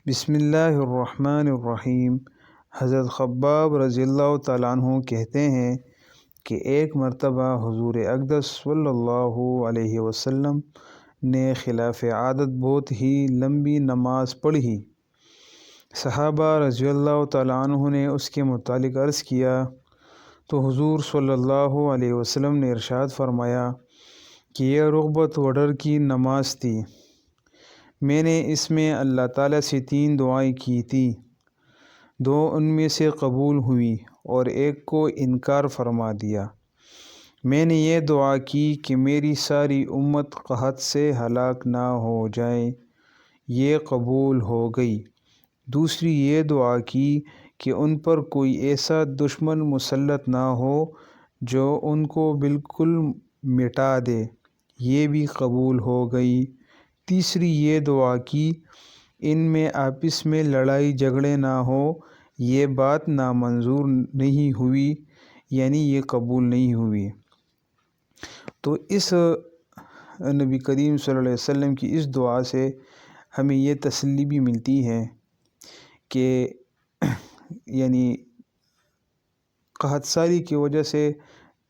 بسم اللہ الرحمن الرحیم۔ حضرت خباب رضی اللہ تعالیٰ عنہ کہتے ہیں کہ ایک مرتبہ حضور اقدس صلی اللہ علیہ وسلم نے خلاف عادت بہت ہی لمبی نماز پڑھی۔ صحابہ رضی اللہ تعالیٰ عنہ نے اس کے متعلق عرض کیا تو حضور صلی اللہ علیہ وسلم نے ارشاد فرمایا کہ یہ رغبت و ڈر کی نماز تھی۔ میں نے اس میں اللہ تعالیٰ سے 3 دعائیں کی تھی، 2 ان میں سے قبول ہوئی اور ایک کو انکار فرما دیا۔ میں نے یہ دعا کی کہ میری ساری امت قحط سے ہلاک نہ ہو جائے، یہ قبول ہو گئی۔ دوسری یہ دعا کی کہ ان پر کوئی ایسا دشمن مسلط نہ ہو جو ان کو بالکل مٹا دے، یہ بھی قبول ہو گئی۔ تیسری یہ دعا کی ان میں آپس میں لڑائی جھگڑے نہ ہو، یہ بات نامنظور نہیں ہوئی، یعنی یہ قبول نہیں ہوئی۔ تو اس نبی کریم صلی اللہ علیہ وسلم کی اس دعا سے ہمیں یہ تسلی بھی ملتی ہے کہ یعنی قحط ساری کی وجہ سے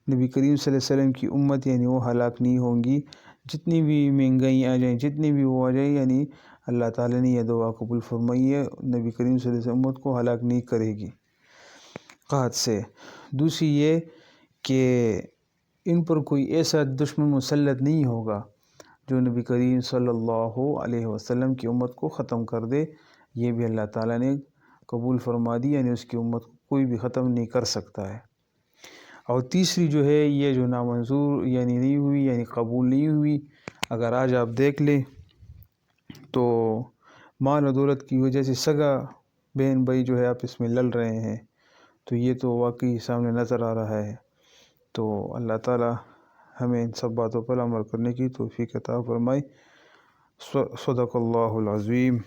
نبی کریم صلی اللہ علیہ وسلم کی امت یعنی وہ ہلاک نہیں ہوں گی۔ جتنی بھی مہنگائی آ جائیں، جتنی بھی وہ آ جائیں، یعنی اللہ تعالیٰ نے یہ دعا قبول فرمائی ہے، نبی کریم صلی اللہ علیہ وسلم امت کو ہلاک نہیں کرے گی قحط سے۔ دوسری یہ کہ ان پر کوئی ایسا دشمن مسلط نہیں ہوگا جو نبی کریم صلی اللہ علیہ وسلم کی امت کو ختم کر دے، یہ بھی اللہ تعالیٰ نے قبول فرما دی، یعنی اس کی امت کو کوئی بھی ختم نہیں کر سکتا ہے۔ اور تیسری جو ہے یہ جو نامنظور یعنی نہیں ہوئی، یعنی قبول نہیں ہوئی، اگر آج آپ دیکھ لیں تو مال و دولت کی وجہ سے سگا بہن بھائی جو ہے آپس میں لڑ رہے ہیں، تو یہ تو واقعی سامنے نظر آ رہا ہے۔ تو اللہ تعالیٰ ہمیں ان سب باتوں پر عمل کرنے کی توفیق عطا فرمائے۔ صدق اللہ العظیم۔